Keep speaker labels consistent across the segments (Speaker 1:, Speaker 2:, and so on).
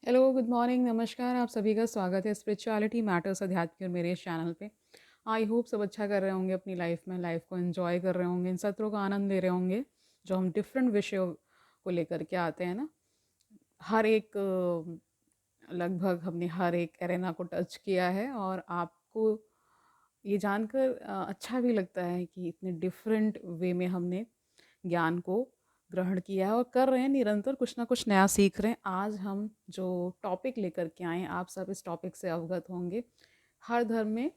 Speaker 1: Hello, good morning, नमस्कार। आप सभी का स्वागत है स्पिरिचुअलिटी मैटर्स अध्यात्म के मेरे इस चैनल पे। आई होप सब अच्छा कर रहे होंगे अपनी लाइफ में, लाइफ को एंजॉय कर रहे होंगे, इन सत्रों का आनंद ले रहे होंगे जो हम डिफरेंट विषयों को लेकर के आते हैं ना। हर एक लगभग हमने हर एक एरेना को टच किया है और आपको ये जानकर अच्छा भी लगता है कि इतने डिफरेंट वे में हमने ज्ञान को ग्रहण किया है और कर रहे हैं, निरंतर कुछ ना कुछ नया सीख रहे हैं। आज हम जो टॉपिक लेकर के आए हैं, आप सब इस टॉपिक से अवगत होंगे। हर धर्म में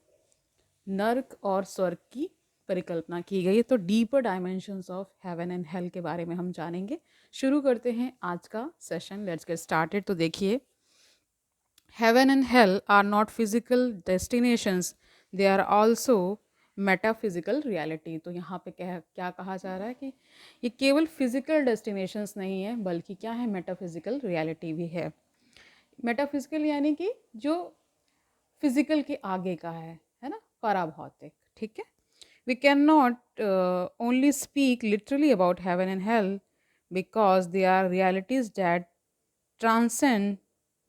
Speaker 1: नर्क और स्वर्ग की परिकल्पना की गई है, तो deeper dimensions of heaven and hell के बारे में हम जानेंगे। शुरू करते हैं आज का सेशन, लेट्स गेट स्टार्टेड। तो देखिए, heaven and hell are not physical destinations, they are also metaphysical reality। तो यहाँ पे क्या क्या कहा जा रहा है कि ये केवल फिजिकल डेस्टिनेशंस नहीं है, बल्कि क्या है, मेटाफिजिकल रियलिटी भी है। मेटाफिजिकल यानी कि जो फिजिकल के आगे का है ना, पराभौतिक। ठीक है। We cannot only speak literally about heaven and hell because they are realities that transcend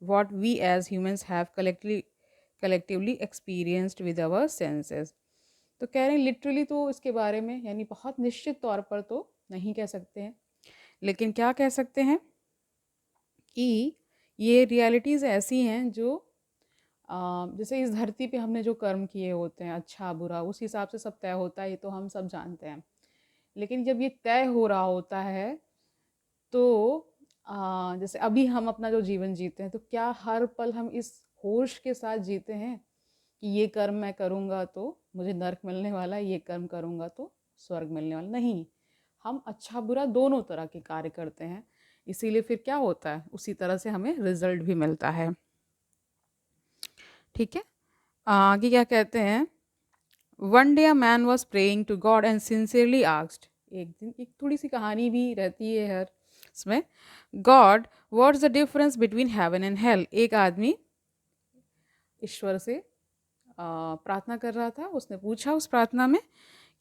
Speaker 1: what we as humans have collectively experienced with our senses। तो कह रहे हैं लिटरली तो इसके बारे में, यानी बहुत निश्चित तौर पर तो नहीं कह सकते हैं, लेकिन क्या कह सकते हैं कि ये रियलिटीज़ ऐसी हैं जो जैसे इस धरती पे हमने जो कर्म किए होते हैं, अच्छा बुरा, उस हिसाब से सब तय होता है, ये तो हम सब जानते हैं। लेकिन जब ये तय हो रहा होता है तो जैसे अभी हम अपना जो जीवन जीते हैं, तो क्या हर पल हम इस होश के साथ जीते हैं कि ये कर्म मैं करूँगा तो मुझे नर्क मिलने वाला है, ये कर्म करूँगा तो स्वर्ग मिलने वाला? नहीं, हम अच्छा बुरा दोनों तरह के कार्य करते हैं। इसीलिए फिर क्या होता है, उसी तरह से हमें रिजल्ट भी मिलता है। ठीक है। आगे क्या कहते हैं, one day a man was praying to God and sincerely asked. एक दिन एक थोड़ी सी कहानी भी रहती है हर इसमें। God, what's the difference between heaven and hell. एक आदमी ईश्वर से प्रार्थना कर रहा था। उसने पूछा उस प्रार्थना में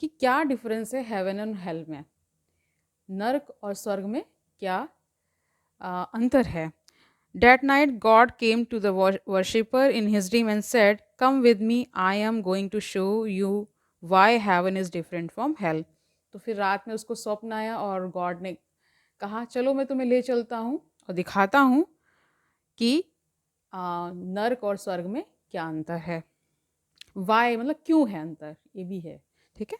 Speaker 1: कि क्या डिफरेंस है हेवन एंड हेल में, नर्क और स्वर्ग में क्या अंतर है। That night, God came to the worshipper in his dream and said, "Come with me, I am going to show you why heaven is different from hell." तो फिर रात में उसको स्वप्न आया और गॉड ने कहा, चलो मैं तुम्हें ले चलता हूँ और दिखाता हूँ कि नर्क और स्वर्ग में क्या अंतर है। वाई मतलब क्यों है अंतर, ये भी है। ठीक है।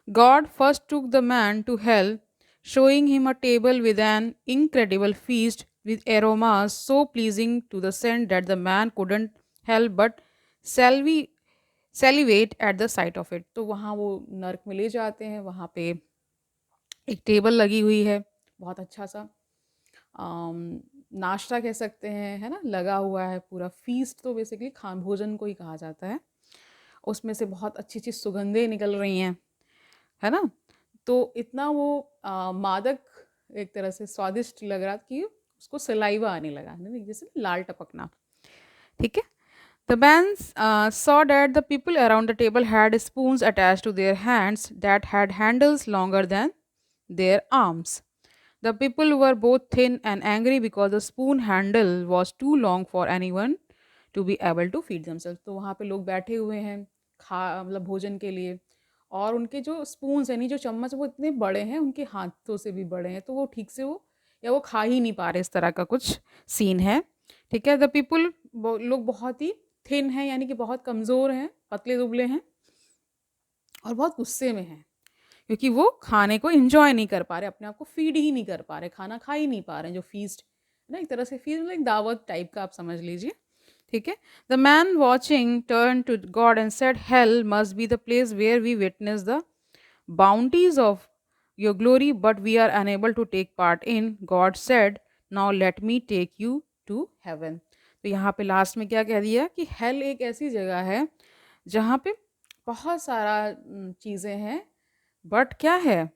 Speaker 1: God first took the man to hell, showing him a table with an incredible feast with aromas so pleasing to the scent that the man couldn't help but salvi- salivate at the sight of it। तो वहाँ वो नर्क में ले जाते हैं, वहाँ पे एक टेबल लगी हुई है, बहुत अच्छा सा नाश्ता कह सकते हैं, है ना, लगा हुआ है पूरा। फीस्ट तो बेसिकली खान भोजन को ही कहा जाता है। उसमें से बहुत अच्छी अच्छी सुगंधें निकल रही हैं, है ना। तो इतना वो मादक, एक तरह से स्वादिष्ट लग रहा कि उसको सलाइवा आने लगा, नहीं जैसे लाल टपकना। ठीक है। The man saw that the people around the table had spoons attached to their hands that had handles longer than their arms. The people were both thin and angry because the spoon handle was too long for anyone to be able to feed themselves। तो वहाँ पे लोग बैठे हुए हैं खा मतलब भोजन के लिए, और उनके जो स्पून्स हैं, नहीं जो चम्मच, वो इतने बड़े हैं, उनके हाथों से भी बड़े हैं, तो वो ठीक से वो या वो खा ही नहीं पा रहे, इस तरह का कुछ सीन है। ठीक है। द पीपल, लोग बहुत ही थिन हैं, यानी कि बहुत कमज़ोर हैं, पतले दुबले हैं और बहुत गुस्से में हैं, क्योंकि वो खाने को एंजॉय नहीं कर पा रहे, अपने आप को फीड ही नहीं कर पा रहे, खाना खा ही नहीं पा रहे हैं। जो फीस्ट है ना, एक तरह से फीस्ट मतलब एक दावत टाइप का आप समझ लीजिए। ठीक है। The man watching turn to God and said, hell must be the place where we witness the bounties of your glory, but we are unable to take part in। God said, now let me take you to heaven। तो यहाँ पे last में क्या कह दिया कि hello एक ऐसी जगह है जहाँ पे बहुत सारा चीज़ें हैं, बट क्या है,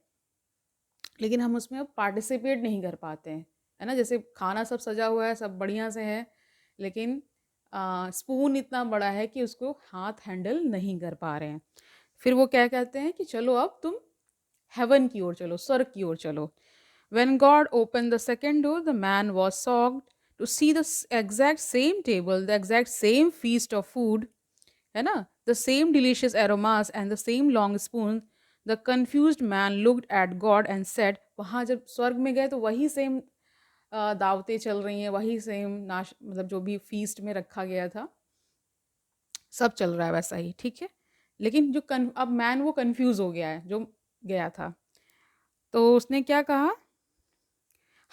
Speaker 1: लेकिन हम उसमें अब पार्टिसिपेट नहीं कर पाते हैं, है ना। जैसे खाना सब सजा हुआ है, सब बढ़िया से है, लेकिन स्पून इतना बड़ा है कि उसको हाथ हैंडल नहीं कर पा रहे हैं। फिर वो क्या कहते हैं कि चलो अब तुम हेवन की ओर चलो, स्वर्ग की ओर चलो। When God opened the second door, the man was shocked to see the exact same table, the exact same feast of food, है ना, the same delicious aromas and the same long spoon, the confused man looked at God and said, वहाँ जब स्वर्ग में गए तो वही same दावतें चल रही हैं, वही सेम नाश मतलब जो भी फीस्ट में रखा गया था सब चल रहा है वैसा ही, ठीक है। लेकिन जो अब मैन वो कंफ्यूज हो गया है जो गया था, तो उसने क्या कहा,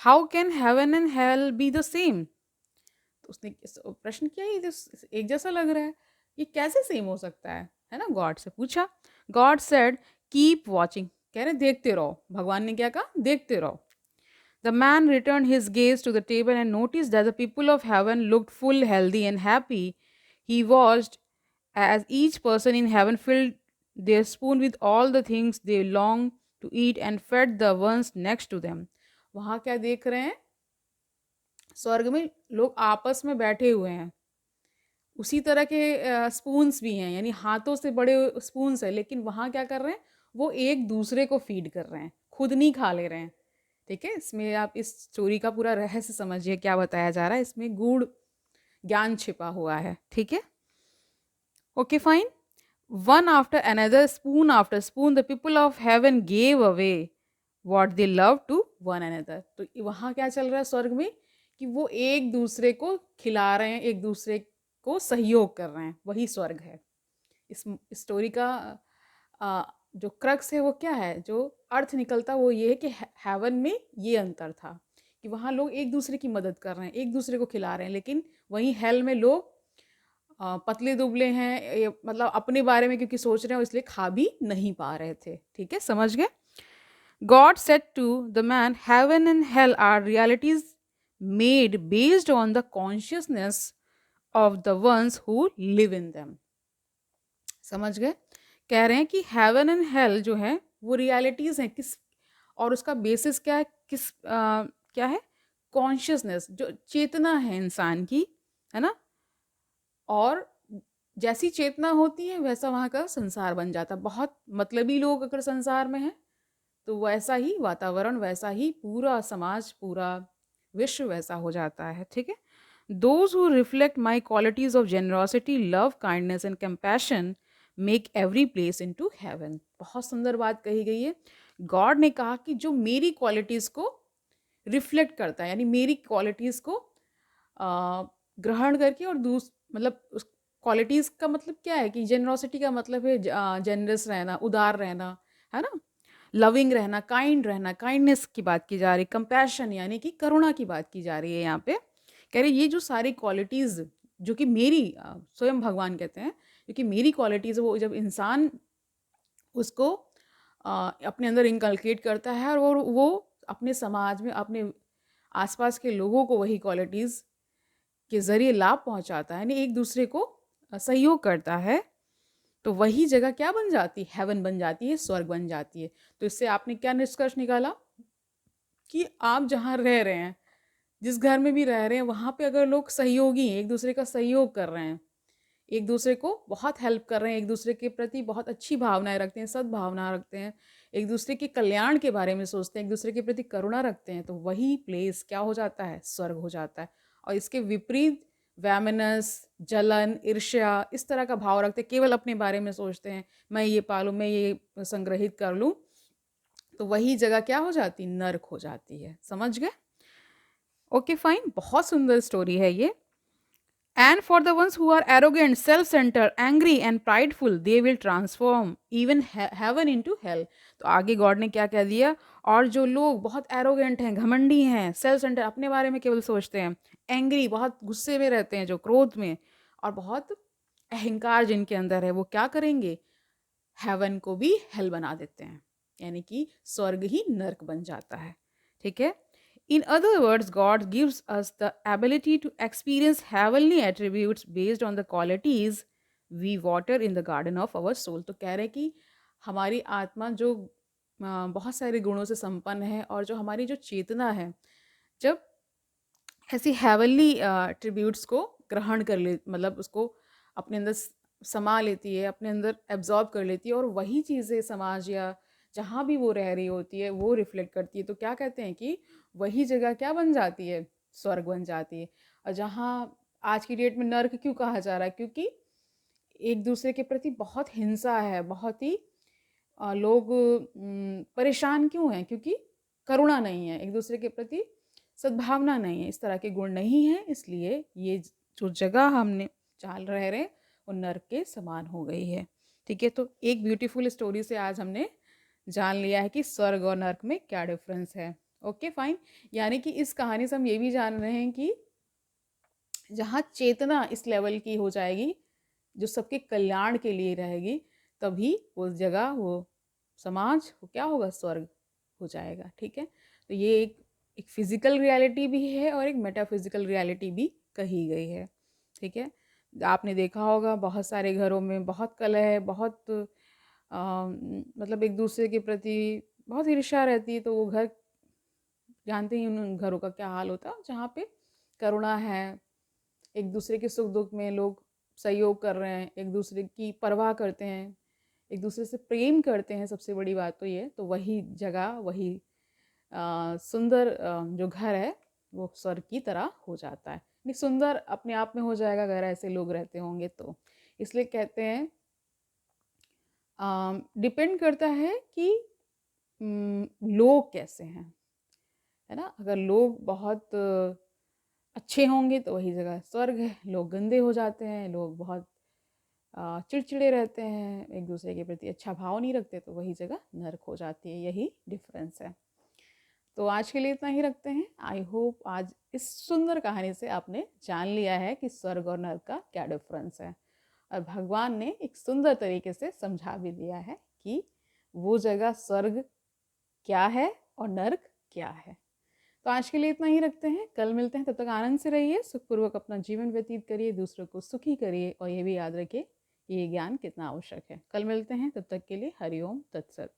Speaker 1: how can heaven and hell be the same. तो उसने प्रश्न किया, ये तो एक जैसा लग रहा है, ये कैसे सेम हो सकता है ना, गॉड से पूछा। गॉड सेड कीप वॉचिंग, कह रहे देखते रहो, भगवान ने क्या कहा, देखते रहो। The man returned his gaze to the table and noticed that the people of heaven looked full, healthy, and happy. He watched as each person in heaven filled their spoon with all the things they longed to eat and fed the ones next to them. वहाँ क्या देख रहे हैं, स्वर्ग में लोग आपस में बैठे हुए हैं, उसी तरह के स्पून्स भी हैं, यानी हाथों से बड़े स्पून्स हैं, लेकिन वहाँ क्या कर रहे हैं, वो एक दूसरे को फीड कर रहे हैं, खुद नहीं खा ले रहे हैं, ठीक है। इसमें आप इस स्टोरी का पूरा रहस्य समझिए, क्या बताया जा रहा है, इसमें गूढ़ ज्ञान छिपा हुआ है, ठीक है। Okay fine. One after another, spoon after spoon, the people of heaven gave away what they love to one another. तो वहाँ क्या चल रहा है स्वर्ग में, कि वो एक दूसरे को खिला रहे हैं, एक दूसरे को सहयोग कर रहे हैं, वही स्वर्ग है। इस स्टोरी का जो क्रक्स है वो क्या है, जो अर्थ निकलता वो ये है कि हेवन में ये अंतर था कि वहाँ लोग एक दूसरे की मदद कर रहे हैं, एक दूसरे को खिला रहे हैं, लेकिन वहीं हेल में लोग पतले दुबले हैं, मतलब अपने बारे में क्योंकि सोच रहे हैं इसलिए खा भी नहीं पा रहे थे, ठीक है, समझ गए। God said to the man, heaven and hell are realities made based on the consciousness of the ones who live in them. समझ गए, कह रहे हैं कि हेवन एंड हेल जो है वो रियलिटीज हैं, किस, और उसका बेसिस क्या है, किस क्या है, कॉन्शियसनेस, जो चेतना है इंसान की, है ना, और जैसी चेतना होती है वैसा वहाँ का संसार बन जाता है। बहुत मतलबी लोग अगर संसार में हैं तो वैसा ही वातावरण, वैसा ही पूरा समाज, पूरा विश्व वैसा हो जाता है, ठीक है। Those who reflect my qualities of generosity, love, kindness and compassion make every place into heaven. बहुत सुंदर बात कही गई है। गॉड ने कहा कि जो मेरी क्वालिटीज़ को रिफ्लेक्ट करता है, यानी मेरी क्वालिटीज़ को ग्रहण करके, और मतलब उस क्वालिटीज़ का मतलब क्या है कि जेनरॉसिटी का मतलब है जेनरस रहना, उदार रहना, है ना, लविंग रहना, काइंड रहना, काइंडनेस की बात की जा रही, कंपैशन यानी कि करुणा की बात की जा रही है यहाँ पे। कह रहे ये जो सारी क्वालिटीज़ जो कि मेरी स्वयं भगवान कहते हैं, क्योंकि मेरी क्वालिटीज़ वो जब इंसान उसको अपने अंदर इंकलकेट करता है और वो अपने समाज में, अपने आसपास के लोगों को वही क्वालिटीज़ के ज़रिए लाभ पहुंचाता है, यानी एक दूसरे को सहयोग करता है, तो वही जगह क्या बन जाती है, हेवन बन जाती है, स्वर्ग बन जाती है। तो इससे आपने क्या निष्कर्ष निकाला कि आप जहाँ रह रहे हैं, जिस घर में भी रह रहे हैं, वहाँ पे अगर लोग सहयोगी हैं, एक दूसरे का सहयोग कर रहे हैं, एक दूसरे को बहुत हेल्प कर रहे हैं, एक दूसरे के प्रति बहुत अच्छी भावनाएं रखते हैं, सद्भावना रखते हैं, एक दूसरे के कल्याण के बारे में सोचते हैं, एक दूसरे के प्रति करुणा रखते हैं, तो वही प्लेस क्या हो जाता है, स्वर्ग हो जाता है। और इसके विपरीत वैमनस, जलन, ईर्ष्या, इस तरह का भाव रखते हैं, केवल अपने बारे में सोचते हैं, मैं ये पालूँ, मैं ये संग्रहित कर लूँ, तो वही जगह क्या हो जाती, नर्क हो जाती है। समझ गए? ओके फाइन, बहुत सुंदर स्टोरी है ये। And for the ones who are arrogant, self-centered, angry and prideful, they will transform even heaven into hell. तो आगे गॉड ने क्या कह दिया, और जो लोग बहुत एरोगेंट हैं, घमंडी हैं, सेल्फ सेंटर, अपने बारे में केवल सोचते हैं, एंग्री, बहुत गुस्से में रहते हैं, जो क्रोध में, और बहुत अहंकार जिनके अंदर है, वो क्या करेंगे, हेवन को भी हेल बना देते हैं, यानी कि स्वर्ग ही नर्क बन जाता है, ठीक है। In other words, God gives us the ability to experience heavenly attributes based on the qualities we water in the garden of our soul. तो कह रहे कि हमारी आत्मा जो बहुत सारे गुणों से संपन्न है, और जो हमारी जो चेतना है, जब ऐसी हेवनली एट्रीब्यूट्स को ग्रहण कर ले, मतलब उसको अपने अंदर समा लेती है, अपने अंदर एब्जॉर्ब कर लेती है, और वही चीज़ें समाज या जहाँ भी वो रह रही होती है वो रिफ्लेक्ट करती है, तो क्या कहते हैं कि वही जगह क्या बन जाती है, स्वर्ग बन जाती है। और जहाँ आज की डेट में नर्क क्यों कहा जा रहा है, क्योंकि एक दूसरे के प्रति बहुत हिंसा है, बहुत ही लोग परेशान क्यों हैं, क्योंकि करुणा नहीं है, एक दूसरे के प्रति सद्भावना नहीं है, इस तरह के गुण नहीं है। इसलिए ये जो जगह हमने चाल रह रहे वो नर्क के समान हो गई है। ठीक है, तो एक ब्यूटीफुल स्टोरी से आज हमने जान लिया है कि स्वर्ग और नर्क में क्या डिफरेंस है। ओके फाइन, यानी कि इस कहानी से हम ये भी जान रहे हैं कि जहाँ चेतना इस लेवल की हो जाएगी जो सबके कल्याण के लिए रहेगी, तभी वो जगह, वो समाज, वो क्या होगा, स्वर्ग हो जाएगा। ठीक है, तो ये एक फिजिकल रियलिटी भी है और एक मेटाफिजिकल रियलिटी भी कही गई है। ठीक है, आपने देखा होगा बहुत सारे घरों में बहुत कलह है, बहुत मतलब एक दूसरे के प्रति बहुत ईर्ष्या रहती है, तो वो घर जानते ही उन घरों का क्या हाल होता है जहाँ पे करुणा है, एक दूसरे के सुख दुख में लोग सहयोग कर रहे हैं, एक दूसरे की परवाह करते हैं, एक दूसरे से प्रेम करते हैं। सबसे बड़ी बात तो ये, तो वही जगह, वही सुंदर जो घर है वो स्वर्ग की तरह हो जाता है। नहीं, सुंदर अपने आप में हो जाएगा अगर ऐसे लोग रहते होंगे तो। इसलिए कहते हैं डिपेंड करता है कि लोग कैसे हैं, है ना। अगर लोग बहुत अच्छे होंगे तो वही जगह स्वर्ग है, लोग गंदे हो जाते हैं, लोग बहुत चिड़चिड़े रहते हैं, एक दूसरे के प्रति अच्छा भाव नहीं रखते, तो वही जगह नर्क हो जाती है। यही डिफरेंस है। तो आज के लिए इतना ही रखते हैं। आई होप आज इस सुंदर कहानी से आपने जान लिया है कि स्वर्ग और नर्क का क्या डिफरेंस है, और भगवान ने एक सुंदर तरीके से समझा भी दिया है कि वो जगह स्वर्ग क्या है और नर्क क्या है। तो आज के लिए इतना ही रखते हैं, कल मिलते हैं। तब तक आनंद से रहिए, सुखपूर्वक अपना जीवन व्यतीत करिए, दूसरों को सुखी करिए, और ये भी याद रखिए ये ज्ञान कितना आवश्यक है। कल मिलते हैं, तब तक के लिए हरिओम तत्सत।